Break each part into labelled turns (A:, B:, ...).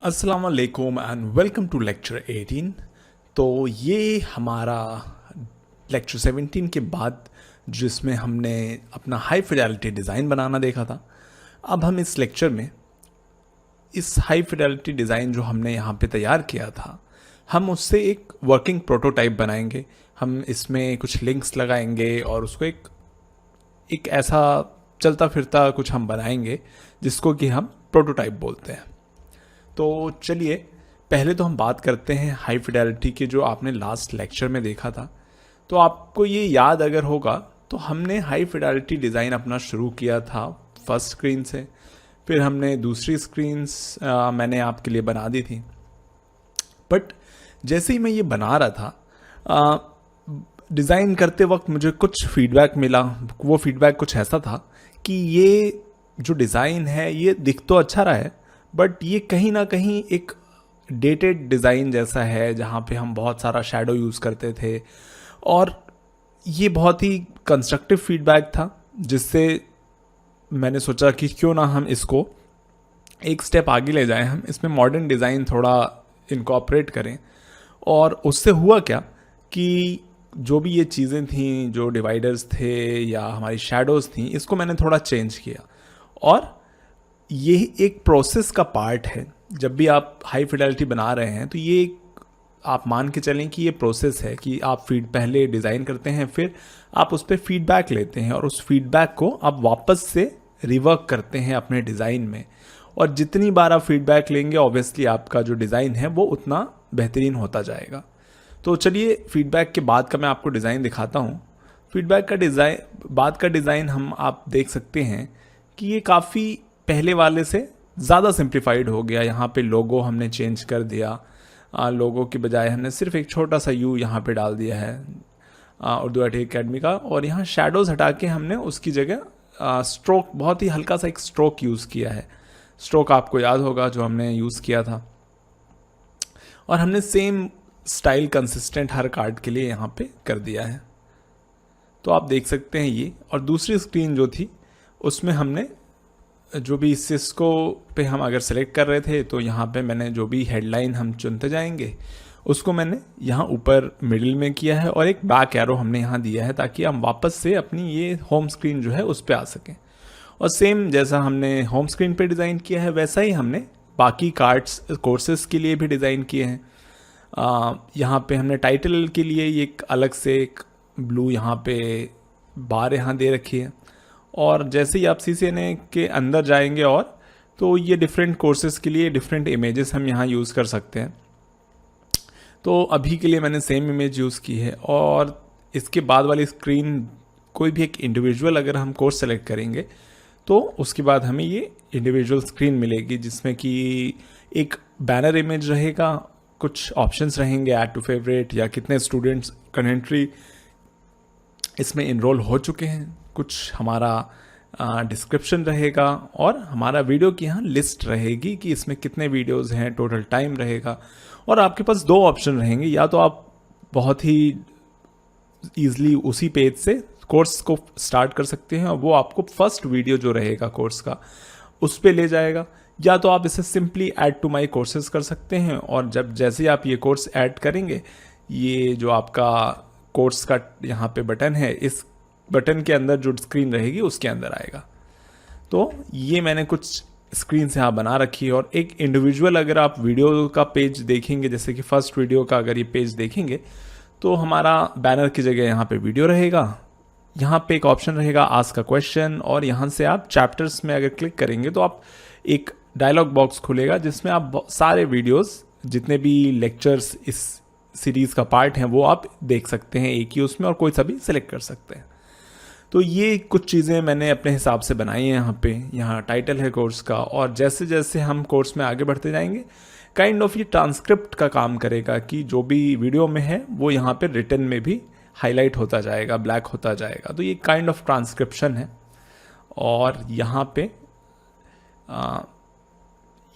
A: अस्सलाम वालेकुम and welcome to lecture 18। तो ये हमारा लेक्चर 17 के बाद जिसमें हमने अपना हाई फिडेलिटी डिज़ाइन बनाना देखा था। अब हम इस लेक्चर में इस हाई फिडेलिटी डिज़ाइन जो हमने यहाँ पे तैयार किया था, हम उससे एक वर्किंग प्रोटोटाइप बनाएंगे। हम इसमें कुछ लिंक्स लगाएंगे और उसको एक ऐसा चलता फिरता कुछ हम बनाएंगे जिसको कि हम प्रोटोटाइप बोलते हैं। तो चलिए पहले तो हम बात करते हैं हाई फिडेलिटी के, जो आपने लास्ट लेक्चर में देखा था। तो आपको ये याद अगर होगा तो हमने हाई फिडेलिटी डिज़ाइन अपना शुरू किया था फर्स्ट स्क्रीन से, फिर हमने दूसरी स्क्रीन्स मैंने आपके लिए बना दी थी। बट जैसे ही मैं ये बना रहा था, डिज़ाइन करते वक्त मुझे कुछ फीडबैक मिला। वो फीडबैक कुछ ऐसा था कि ये जो डिज़ाइन है ये दिख तो अच्छा रहा है, बट ये कहीं ना कहीं एक डेटेड डिज़ाइन जैसा है, जहाँ पे हम बहुत सारा शैडो यूज़ करते थे। और ये बहुत ही कंस्ट्रक्टिव फीडबैक था, जिससे मैंने सोचा कि क्यों ना हम इसको एक स्टेप आगे ले जाएं, हम इसमें मॉडर्न डिज़ाइन थोड़ा इनकॉर्पोरेट करें। और उससे हुआ क्या कि जो भी ये चीज़ें थीं, जो डिवाइडर्स थे या हमारी शैडोज़ थीं, इसको मैंने थोड़ा चेंज किया। और ये एक प्रोसेस का पार्ट है। जब भी आप हाई फिडेलिटी बना रहे हैं तो ये आप मान के चलें कि ये प्रोसेस है कि आप पहले डिज़ाइन करते हैं, फिर आप उस पर फीडबैक लेते हैं और उस फीडबैक को आप वापस से रिवर्क करते हैं अपने डिज़ाइन में। और जितनी बार आप फीडबैक लेंगे, ऑब्वियसली आपका जो डिज़ाइन है वो उतना बेहतरीन होता जाएगा। तो चलिए फीडबैक के बाद का मैं आपको डिज़ाइन दिखाता हूँ। फीडबैक का बाद का डिज़ाइन हम आप देख सकते हैं कि ये काफ़ी पहले वाले से ज़्यादा सिंप्लीफाइड हो गया। यहाँ पे लोगो हमने चेंज कर दिया। लोगो की बजाय हमने सिर्फ एक छोटा सा यू यहाँ पे डाल दिया है उर्दू IT अकेडमी का। और यहाँ शैडोज़ हटा के हमने उसकी जगह स्ट्रोक, बहुत ही हल्का सा एक स्ट्रोक यूज़ किया है। स्ट्रोक आपको याद होगा जो हमने यूज़ किया था। और हमने सेम स्टाइल कंसिस्टेंट हर कार्ड के लिए यहाँ पे कर दिया है। तो आप देख सकते हैं ये। और दूसरी स्क्रीन जो थी उसमें हमने जो भी सिस्को पे हम अगर सेलेक्ट कर रहे थे, तो यहाँ पे मैंने जो भी हेडलाइन हम चुनते जाएंगे उसको मैंने यहाँ ऊपर मिडिल में किया है और एक बैक एरो हमने यहाँ दिया है, ताकि हम वापस से अपनी ये होम स्क्रीन जो है उस पर आ सकें। और सेम जैसा हमने होम स्क्रीन पे डिज़ाइन किया है, वैसा ही हमने बाकी कोर्सेज के लिए भी डिज़ाइन किए हैं। यहाँ पे हमने टाइटल के लिए एक अलग से एक ब्लू यहाँ पे बार यहाँ दे रखी है। और जैसे ही आप CCNA के अंदर जाएंगे और तो ये डिफरेंट कोर्सेज के लिए डिफरेंट इमेजेस हम यहाँ यूज़ कर सकते हैं। तो अभी के लिए मैंने सेम इमेज यूज़ की है। और इसके बाद वाली स्क्रीन कोई भी एक इंडिविजुअल अगर हम कोर्स सेलेक्ट करेंगे तो उसके बाद हमें ये इंडिविजुअल स्क्रीन मिलेगी, जिसमें कि एक बैनर इमेज रहेगा, कुछ ऑप्शंस रहेंगे, ऐड टू फेवरेट या कितने स्टूडेंट्स करेंटली इसमें इनरोल हो चुके हैं, कुछ हमारा डिस्क्रिप्शन रहेगा और हमारा वीडियो की यहाँ लिस्ट रहेगी कि इसमें कितने वीडियोस हैं, टोटल टाइम रहेगा। और आपके पास दो ऑप्शन रहेंगे, या तो आप बहुत ही ईजिली उसी पेज से कोर्स को स्टार्ट कर सकते हैं और वो आपको फर्स्ट वीडियो जो रहेगा कोर्स का उस पर ले जाएगा, या तो आप इसे simply add to my courses कर सकते हैं। और जैसे आप ये कोर्स ऐड करेंगे, ये जो आपका कोर्स का यहाँ पे बटन है, इस बटन के अंदर जो स्क्रीन रहेगी उसके अंदर आएगा। तो ये मैंने कुछ स्क्रीन से यहाँ बना रखी है। और एक इंडिविजुअल अगर आप वीडियो का पेज देखेंगे, जैसे कि फर्स्ट वीडियो का अगर ये पेज देखेंगे, तो हमारा बैनर की जगह यहाँ पे वीडियो रहेगा, यहाँ पे एक ऑप्शन रहेगा आस्क अ क्वेश्चन, और यहाँ से आप चैप्टर्स में अगर क्लिक करेंगे तो आप एक डायलॉग बॉक्स खुलेगा जिसमें आप सारे वीडियोस, जितने भी लेक्चर्स इस सीरीज़ का पार्ट हैं, वो आप देख सकते हैं एक ही उसमें, और कोई सा भी सिलेक्ट कर सकते हैं। तो ये कुछ चीज़ें मैंने अपने हिसाब से बनाई हैं यहाँ पे। यहाँ टाइटल है कोर्स का, और जैसे जैसे हम कोर्स में आगे बढ़ते जाएंगे, काइंड ऑफ ये ट्रांसक्रिप्ट का काम करेगा कि जो भी वीडियो में है वो यहाँ पे रिटन में भी हाईलाइट होता जाएगा, ब्लैक होता जाएगा। तो ये काइंड ऑफ ट्रांसक्रिप्शन है। और यहाँ पे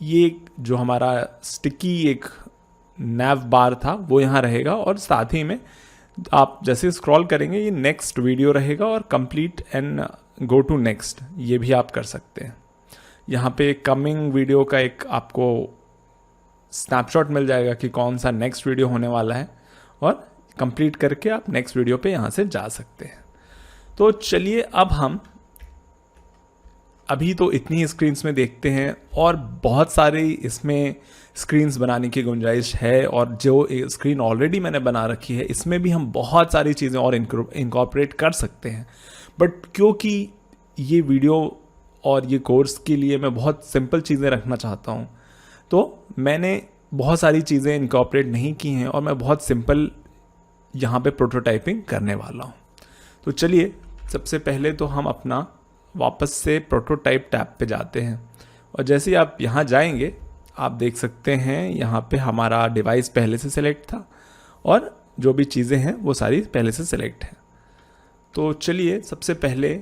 A: ये जो हमारा स्टिकी एक नैव बार था वो यहाँ रहेगा, और साथ ही में आप जैसे स्क्रॉल करेंगे ये नेक्स्ट वीडियो रहेगा, और complete and go to next ये भी आप कर सकते हैं। यहाँ पे कमिंग वीडियो का एक आपको स्नैपशॉट मिल जाएगा कि कौन सा नेक्स्ट वीडियो होने वाला है, और कंप्लीट करके आप नेक्स्ट वीडियो पे यहाँ से जा सकते हैं। तो चलिए अब हम अभी तो इतनी स्क्रीन्स में देखते हैं, और बहुत सारी इसमें स्क्रीन्स बनाने की गुंजाइश है, और जो स्क्रीन ऑलरेडी मैंने बना रखी है इसमें भी हम बहुत सारी चीज़ें और इनकॉर्पोरेट कर सकते हैं। बट क्योंकि ये वीडियो और ये कोर्स के लिए मैं बहुत सिंपल चीज़ें रखना चाहता हूँ, तो मैंने बहुत सारी चीज़ें इनकॉर्पोरेट नहीं की हैं, और मैं बहुत सिंपल यहाँ पे प्रोटोटाइपिंग करने वाला हूँ। तो चलिए सबसे पहले तो हम अपना वापस से प्रोटोटाइप टैब पे जाते हैं, और जैसे ही आप यहाँ जाएंगे आप देख सकते हैं यहाँ पे हमारा डिवाइस पहले से सिलेक्ट था, और जो भी चीज़ें हैं वो सारी पहले से सिलेक्ट हैं। तो चलिए सबसे पहले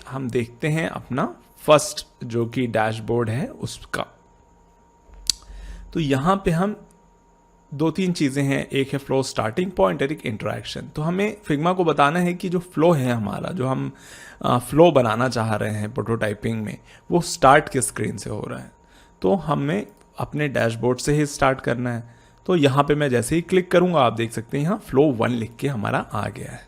A: हम देखते हैं अपना फर्स्ट जो कि डैशबोर्ड है उसका। तो यहाँ पे हम 2-3 चीज़ें हैं, एक है फ्लो स्टार्टिंग पॉइंट और एक इंटरेक्शन। तो हमें फिग्मा को बताना है कि जो फ्लो है हमारा, जो हम फ्लो बनाना चाह रहे हैं प्रोटोटाइपिंग में, वो स्टार्ट किस स्क्रीन से हो रहा है। तो हमें अपने डैशबोर्ड से ही स्टार्ट करना है। तो यहाँ पे मैं जैसे ही क्लिक करूँगा आप देख सकते हैं यहाँ फ्लो 1 लिख के हमारा आ गया है।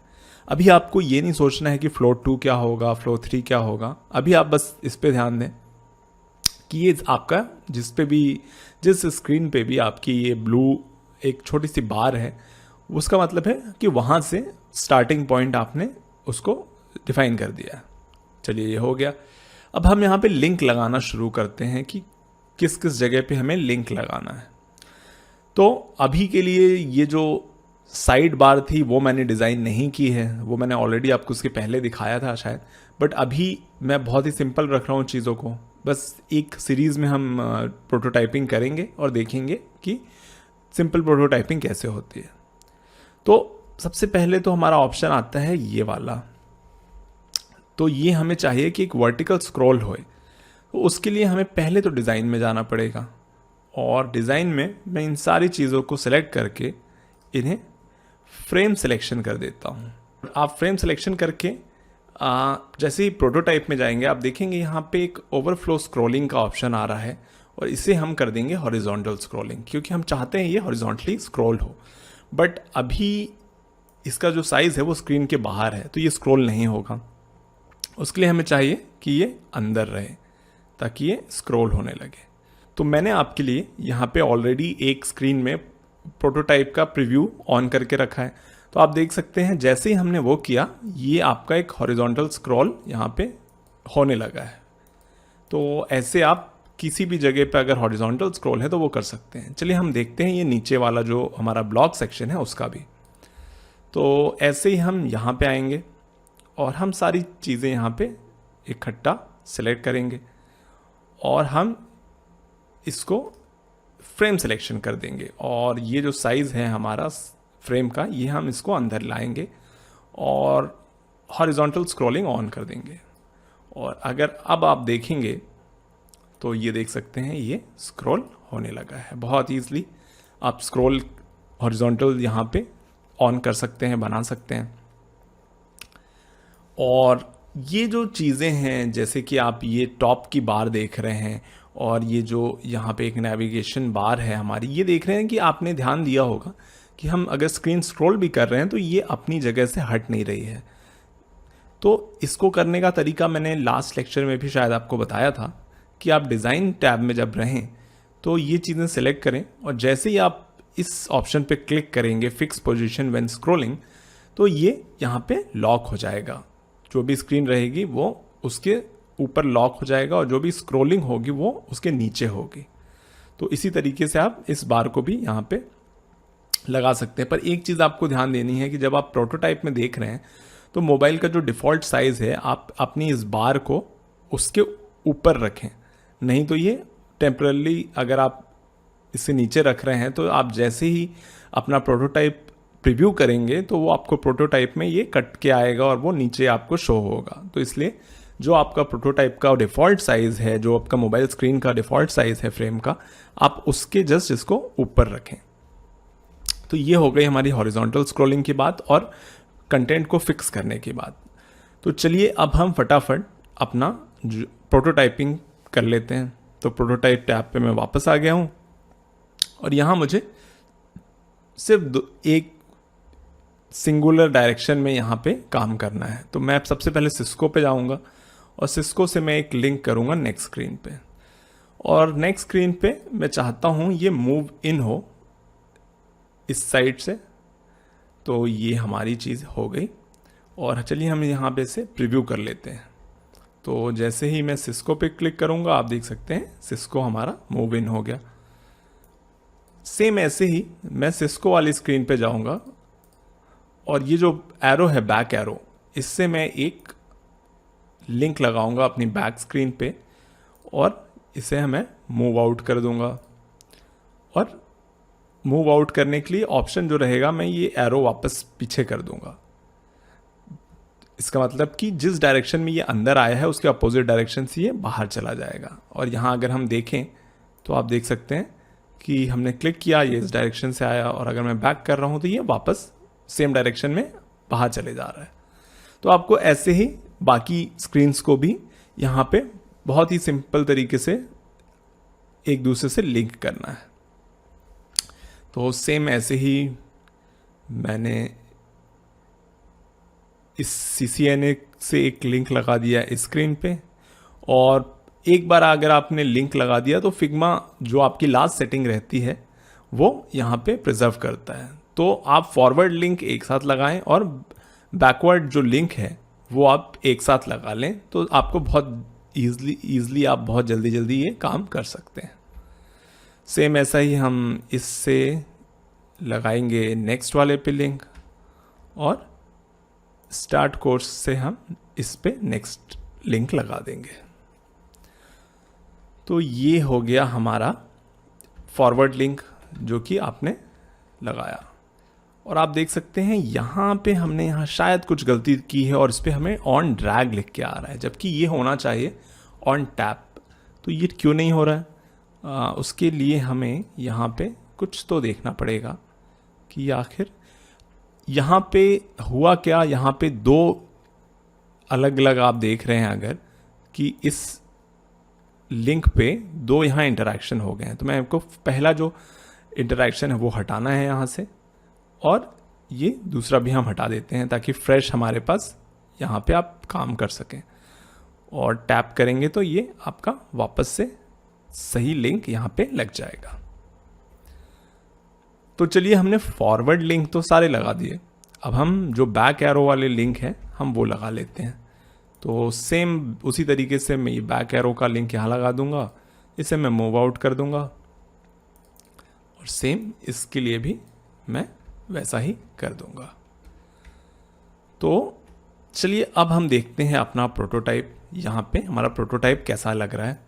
A: अभी आपको ये नहीं सोचना है कि फ्लो 2 क्या होगा, फ्लो 3 क्या होगा। अभी आप बस इस पे ध्यान दें कि ये आपका जिस स्क्रीन पे भी आपकी ये ब्लू एक छोटी सी बार है, उसका मतलब है कि वहाँ से स्टार्टिंग पॉइंट आपने उसको डिफाइन कर दिया। चलिए ये हो गया। अब हम यहाँ पे लिंक लगाना शुरू करते हैं कि किस किस जगह पे हमें लिंक लगाना है। तो अभी के लिए ये जो साइड बार थी वो मैंने डिज़ाइन नहीं की है, वो मैंने ऑलरेडी आपको उसके पहले दिखाया था शायद। बट अभी मैं बहुत ही सिंपल रख रहा हूँ चीज़ों को। बस एक सीरीज़ में हम प्रोटोटाइपिंग करेंगे और देखेंगे कि सिंपल प्रोटोटाइपिंग कैसे होती है। तो सबसे पहले तो हमारा ऑप्शन आता है ये वाला। तो ये हमें चाहिए कि एक वर्टिकल स्क्रॉल होए। तो उसके लिए हमें पहले तो डिज़ाइन में जाना पड़ेगा, और डिज़ाइन में मैं इन सारी चीज़ों को सिलेक्ट करके इन्हें फ्रेम सिलेक्शन कर देता हूँ। आप फ्रेम सिलेक्शन करके जैसे ही प्रोटोटाइप में जाएंगे आप देखेंगे यहाँ पे एक ओवरफ्लो स्क्रॉलिंग का ऑप्शन आ रहा है, और इसे हम कर देंगे हॉरिजॉन्टल स्क्रॉलिंग, क्योंकि हम चाहते हैं ये हॉरिजॉन्टली स्क्रॉल हो। बट अभी इसका जो साइज़ है वो स्क्रीन के बाहर है, तो ये स्क्रॉल नहीं होगा। उसके लिए हमें चाहिए कि ये अंदर रहे ताकि ये स्क्रॉल होने लगे। तो मैंने आपके लिए यहाँ पे ऑलरेडी एक स्क्रीन में प्रोटोटाइप का प्रीव्यू ऑन करके रखा है। तो आप देख सकते हैं जैसे ही हमने वो किया, ये आपका एक हॉरिजॉन्टल स्क्रॉल यहाँ पे होने लगा है। तो ऐसे आप किसी भी जगह पे अगर हॉरिजॉन्टल स्क्रॉल है तो वो कर सकते हैं। चलिए हम देखते हैं ये नीचे वाला जो हमारा ब्लॉक सेक्शन है उसका भी। तो ऐसे ही हम यहाँ पे आएंगे और हम सारी चीज़ें यहाँ पे इकट्ठा सेलेक्ट करेंगे, और हम इसको फ्रेम सिलेक्शन कर देंगे, और ये जो साइज़ है हमारा फ्रेम का ये हम इसको अंदर लाएंगे और हॉरिजॉन्टल स्क्रॉलिंग ऑन कर देंगे। और अगर अब आप देखेंगे तो ये देख सकते हैं ये स्क्रॉल होने लगा है। बहुत ईज़िली आप स्क्रॉल हॉरिजॉन्टल यहाँ पे ऑन कर सकते हैं, बना सकते हैं। और ये जो चीज़ें हैं जैसे कि आप ये टॉप की बार देख रहे हैं, और ये जो यहाँ पे एक नेविगेशन बार है हमारी, ये देख रहे हैं कि आपने ध्यान दिया होगा कि हम अगर स्क्रीन स्क्रॉल भी कर रहे हैं तो ये अपनी जगह से हट नहीं रही है। तो इसको करने का तरीका मैंने लास्ट लेक्चर में भी शायद आपको बताया था कि आप डिज़ाइन टैब में जब रहें तो ये चीज़ें सेलेक्ट करें, और जैसे ही आप इस ऑप्शन पे क्लिक करेंगे फिक्स पोजीशन व्हेन स्क्रॉलिंग, तो ये यहाँ पे लॉक हो जाएगा। जो भी स्क्रीन रहेगी वो उसके ऊपर लॉक हो जाएगा, और जो भी स्क्रॉलिंग होगी वो उसके नीचे होगी। तो इसी तरीके से आप इस बार को भी यहाँ पे लगा सकते हैं। पर एक चीज़ आपको ध्यान देनी है कि जब आप प्रोटोटाइप में देख रहे हैं तो मोबाइल का जो डिफ़ॉल्ट साइज़ है आप अपनी इस बार को उसके ऊपर रखें, नहीं तो ये टेम्परली अगर आप इसे नीचे रख रहे हैं तो आप जैसे ही अपना प्रोटोटाइप प्रीव्यू करेंगे तो वो आपको प्रोटोटाइप में ये कट के आएगा और वो नीचे आपको शो होगा। तो इसलिए जो आपका प्रोटोटाइप का डिफ़ॉल्ट साइज़ है, जो आपका मोबाइल स्क्रीन का डिफ़ॉल्ट साइज़ है फ्रेम का, आप उसके जस्ट इसको ऊपर रखें। तो ये हो गई हमारी हॉरिजॉन्टल स्क्रॉलिंग की बात और कंटेंट को फिक्स करने की बात। तो चलिए अब हम फटाफट अपना प्रोटोटाइपिंग कर लेते हैं। तो प्रोटोटाइप टैब पे मैं वापस आ गया हूँ, और यहाँ मुझे सिर्फ एक सिंगुलर डायरेक्शन में यहाँ पे काम करना है। तो मैं सबसे पहले सिस्को पे जाऊँगा और सिस्को से मैं एक लिंक करूँगा नेक्स्ट स्क्रीन पे, और नेक्स्ट स्क्रीन पे मैं चाहता हूँ ये मूव इन हो इस साइड से। तो ये हमारी चीज़ हो गई, और चलिए हम यहाँ पे से प्रीव्यू कर लेते हैं। तो जैसे ही मैं सिस्को पे क्लिक करूँगा आप देख सकते हैं सिस्को हमारा मूव इन हो गया। सेम ऐसे ही मैं सिस्को वाली स्क्रीन पे जाऊँगा और ये जो एरो है बैक एरो, इससे मैं एक लिंक लगाऊंगा अपनी बैक स्क्रीन पे और इसे मैं मूव आउट कर दूंगा। और मूव आउट करने के लिए ऑप्शन जो रहेगा, मैं ये एरो वापस पीछे कर दूंगा। इसका मतलब कि जिस डायरेक्शन में ये अंदर आया है उसके अपोजिट डायरेक्शन से ये बाहर चला जाएगा। और यहाँ अगर हम देखें तो आप देख सकते हैं कि हमने क्लिक किया, ये इस डायरेक्शन से आया, और अगर मैं बैक कर रहा हूँ तो ये वापस सेम डायरेक्शन में बाहर चले जा रहा है। तो आपको ऐसे ही बाकी स्क्रीन्स को भी यहाँ पे बहुत ही सिंपल तरीके से एक दूसरे से लिंक करना है। तो सेम ऐसे ही मैंने इस CCNA से एक लिंक लगा दिया इस स्क्रीन पे, और एक बार अगर आपने लिंक लगा दिया तो फिग्मा जो आपकी लास्ट सेटिंग रहती है वो यहाँ पे प्रिजर्व करता है। तो आप फॉरवर्ड लिंक एक साथ लगाएं और बैकवर्ड जो लिंक है वो आप एक साथ लगा लें, तो आपको बहुत ईज़िली आप बहुत जल्दी ये काम कर सकते हैं। सेम ऐसा ही हम इससे लगाएंगे नेक्स्ट वाले पे लिंक, और स्टार्ट कोर्स से हम इस पे नेक्स्ट लिंक लगा देंगे। तो ये हो गया हमारा फॉरवर्ड लिंक जो कि आपने लगाया। और आप देख सकते हैं यहाँ पे हमने यहाँ शायद कुछ गलती की है और इस पर हमें ऑन ड्रैग लिख के आ रहा है, जबकि ये होना चाहिए ऑन टैप। तो ये क्यों नहीं हो रहा है? उसके लिए हमें यहाँ पे कुछ तो देखना पड़ेगा कि आखिर यहाँ पे हुआ क्या। यहाँ पे दो अलग अलग आप देख रहे हैं अगर कि इस लिंक पे दो यहाँ इंटरैक्शन हो गए हैं। तो मैं आपको पहला जो इंटरैक्शन है वो हटाना है यहाँ से, और ये दूसरा भी हम हटा देते हैं ताकि फ्रेश हमारे पास यहाँ पे आप काम कर सकें। और टैप करेंगे तो ये आपका वापस से सही लिंक यहाँ पे लग जाएगा। तो चलिए हमने फॉरवर्ड लिंक तो सारे लगा दिए, अब हम जो बैक एरो वाले लिंक हैं हम वो लगा लेते हैं। तो सेम उसी तरीके से मैं ये बैक एरो का लिंक यहाँ लगा दूंगा, इसे मैं मूव आउट कर दूंगा, और सेम इसके लिए भी मैं वैसा ही कर दूंगा। तो चलिए अब हम देखते हैं अपना प्रोटोटाइप, यहाँ पे हमारा प्रोटोटाइप कैसा लग रहा है।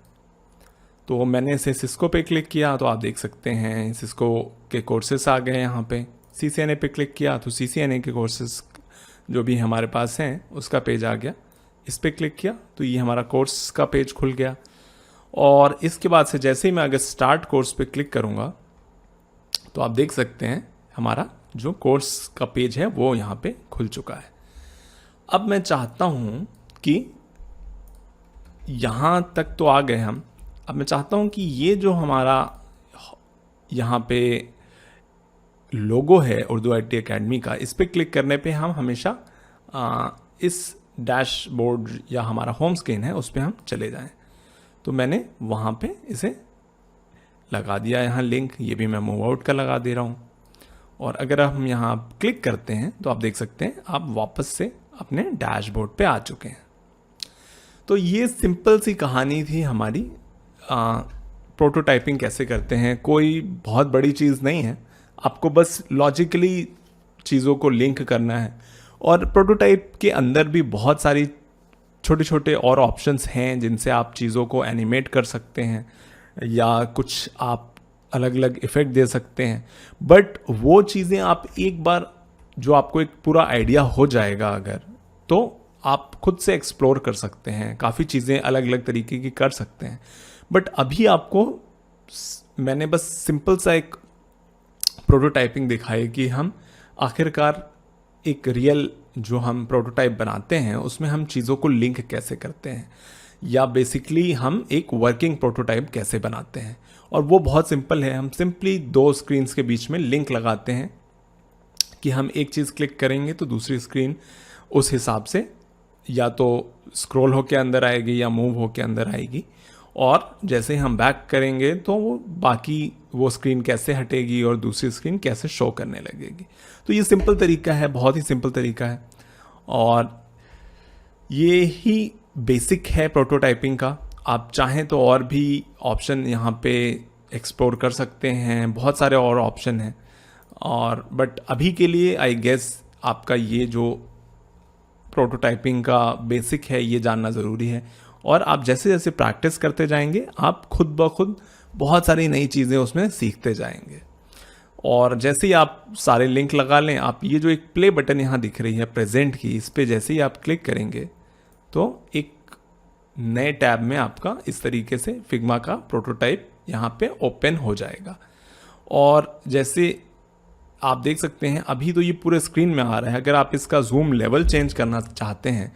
A: तो मैंने इसे सिस्को पे क्लिक किया तो आप देख सकते हैं सिस्को के कोर्सेस आ गए यहाँ पे। CCNA पे क्लिक किया तो CCNA के कोर्सेस जो भी हमारे पास हैं उसका पेज आ गया। इस पे क्लिक किया तो ये हमारा कोर्स का पेज खुल गया, और इसके बाद से जैसे ही मैं अगर स्टार्ट कोर्स पे क्लिक करूँगा तो आप देख सकते हैं हमारा जो कोर्स का पेज है वो यहाँ पे खुल चुका है। अब मैं चाहता हूँ कि यहाँ तक तो आ गए हम, अब मैं चाहता हूँ कि ये जो हमारा यहाँ पे लोगो है उर्दू IT अकेडमी का, इस पे क्लिक करने पे हम हमेशा इस डैशबोर्ड या हमारा होम स्क्रीन है उस पे हम चले जाएं। तो मैंने वहाँ पे इसे लगा दिया यहाँ लिंक, ये भी मैं मूव आउट का लगा दे रहा हूँ। और अगर हम यहाँ क्लिक करते हैं तो आप देख सकते हैं आप वापस से अपने डैशबोर्ड पे आ चुके हैं। तो ये सिंपल सी कहानी थी हमारी प्रोटोटाइपिंग कैसे करते हैं। कोई बहुत बड़ी चीज़ नहीं है, आपको बस लॉजिकली चीज़ों को लिंक करना है। और प्रोटोटाइप के अंदर भी बहुत सारी छोटे छोटे और ऑप्शंस हैं जिनसे आप चीज़ों को एनिमेट कर सकते हैं या कुछ आप अलग अलग इफ़ेक्ट दे सकते हैं। बट वो चीज़ें आप एक बार जो आपको एक पूरा आइडिया हो जाएगा अगर, तो आप खुद से एक्सप्लोर कर सकते हैं, काफ़ी चीज़ें अलग अलग तरीके की कर सकते हैं। बट अभी आपको मैंने बस सिंपल सा एक प्रोटोटाइपिंग दिखाई कि हम आखिरकार एक रियल जो हम प्रोटोटाइप बनाते हैं उसमें हम चीज़ों को लिंक कैसे करते हैं, या बेसिकली हम एक वर्किंग प्रोटोटाइप कैसे बनाते हैं। और वो बहुत सिंपल है। हम सिंपली दो स्क्रीन्स के बीच में लिंक लगाते हैं कि हम एक चीज़ क्लिक करेंगे तो दूसरी स्क्रीन उस हिसाब से या तो स्क्रॉल होके अंदर आएगी या मूव होके अंदर आएगी, और जैसे ही हम बैक करेंगे तो वो बाकी वो स्क्रीन कैसे हटेगी और दूसरी स्क्रीन कैसे शो करने लगेगी। तो ये सिंपल तरीका है, बहुत ही सिंपल तरीका है, और ये ही बेसिक है प्रोटोटाइपिंग का। आप चाहें तो और भी ऑप्शन यहाँ पे एक्सप्लोर कर सकते हैं, बहुत सारे और ऑप्शन हैं, और बट अभी के लिए आई गेस आपका ये जो प्रोटोटाइपिंग का बेसिक है ये जानना ज़रूरी है। और आप जैसे जैसे प्रैक्टिस करते जाएंगे आप खुद ब खुद बहुत सारी नई चीज़ें उसमें सीखते जाएंगे। और जैसे ही आप सारे लिंक लगा लें, आप ये जो एक प्ले बटन यहाँ दिख रही है प्रेजेंट की, इस पर जैसे ही आप क्लिक करेंगे तो एक नए टैब में आपका इस तरीके से फिग्मा का प्रोटोटाइप यहाँ पे ओपन हो जाएगा। और जैसे आप देख सकते हैं अभी तो ये पूरे स्क्रीन में आ रहा है। अगर आप इसका जूम लेवल चेंज करना चाहते हैं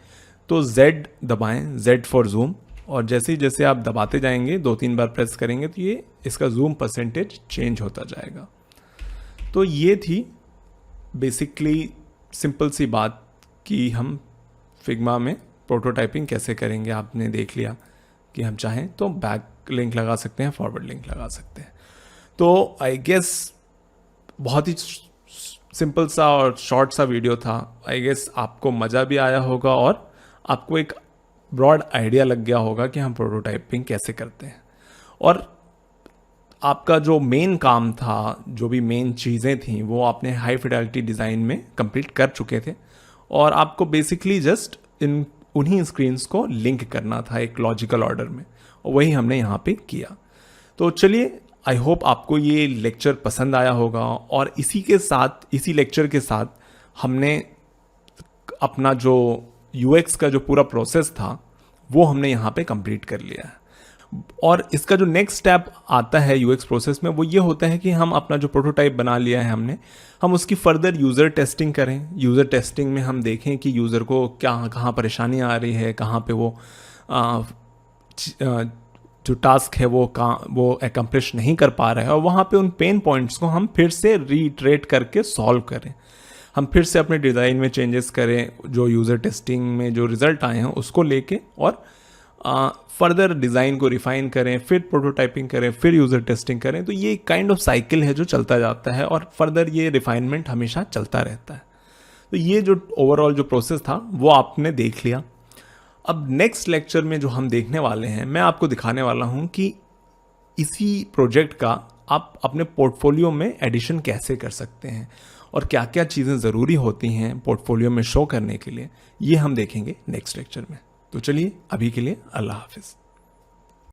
A: तो Z दबाएं, Z फॉर जूम, और जैसे जैसे आप दबाते जाएंगे 2-3 बार प्रेस करेंगे तो ये इसका जूम परसेंटेज चेंज होता जाएगा। तो ये थी बेसिकली सिंपल सी बात कि हम फिग्मा में प्रोटोटाइपिंग कैसे करेंगे। आपने देख लिया कि हम चाहें तो बैक लिंक लगा सकते हैं, फॉरवर्ड लिंक लगा सकते हैं। तो आई गेस बहुत ही सिंपल सा और शॉर्ट सा वीडियो था। आई गेस आपको मज़ा भी आया होगा और आपको एक ब्रॉड आइडिया लग गया होगा कि हम प्रोटोटाइपिंग कैसे करते हैं। और आपका जो मेन काम था, जो भी मेन चीज़ें थी, वो आपने हाई फिडेलिटी डिज़ाइन में कंप्लीट कर चुके थे, और आपको बेसिकली जस्ट उन्हीं स्क्रीन्स को लिंक करना था एक लॉजिकल ऑर्डर में, और वही हमने यहाँ पे किया। तो चलिए, आई होप आपको ये लेक्चर पसंद आया होगा, और इसी लेक्चर के साथ हमने अपना जो UX का जो पूरा प्रोसेस था वो हमने यहाँ पे कंप्लीट कर लिया है। और इसका जो नेक्स्ट स्टेप आता है UX प्रोसेस में वो ये होता है कि हम अपना जो प्रोटोटाइप बना लिया है हमने, हम उसकी फर्दर यूज़र टेस्टिंग करें। यूज़र टेस्टिंग में हम देखें कि यूज़र को कहाँ परेशानी आ रही है, कहाँ पे वो जो टास्क है वो एकम्प्लिश नहीं कर पा रहा है, और वहाँ पे उन पेन पॉइंट्स को हम फिर से रीइटरेट करके सॉल्व करें। हम फिर से अपने डिज़ाइन में चेंजेस करें, जो यूज़र टेस्टिंग में जो रिज़ल्ट आए हैं उसको लेके, और फर्दर डिज़ाइन को रिफ़ाइन करें, फिर प्रोटोटाइपिंग करें, फिर यूज़र टेस्टिंग करें। तो ये काइंड ऑफ साइकिल है जो चलता जाता है, और फर्दर ये रिफ़ाइनमेंट हमेशा चलता रहता है। तो ये जो ओवरऑल जो प्रोसेस था वो आपने देख लिया। अब नेक्स्ट लेक्चर में जो हम देखने वाले हैं, मैं आपको दिखाने वाला हूँ कि इसी प्रोजेक्ट का आप अपने पोर्टफोलियो में एडिशन कैसे कर सकते हैं, और क्या क्या चीज़ें ज़रूरी होती हैं पोर्टफोलियो में शो करने के लिए, ये हम देखेंगे नेक्स्ट लेक्चर में। तो चलिए, अभी के लिए अल्लाह हाफिज़।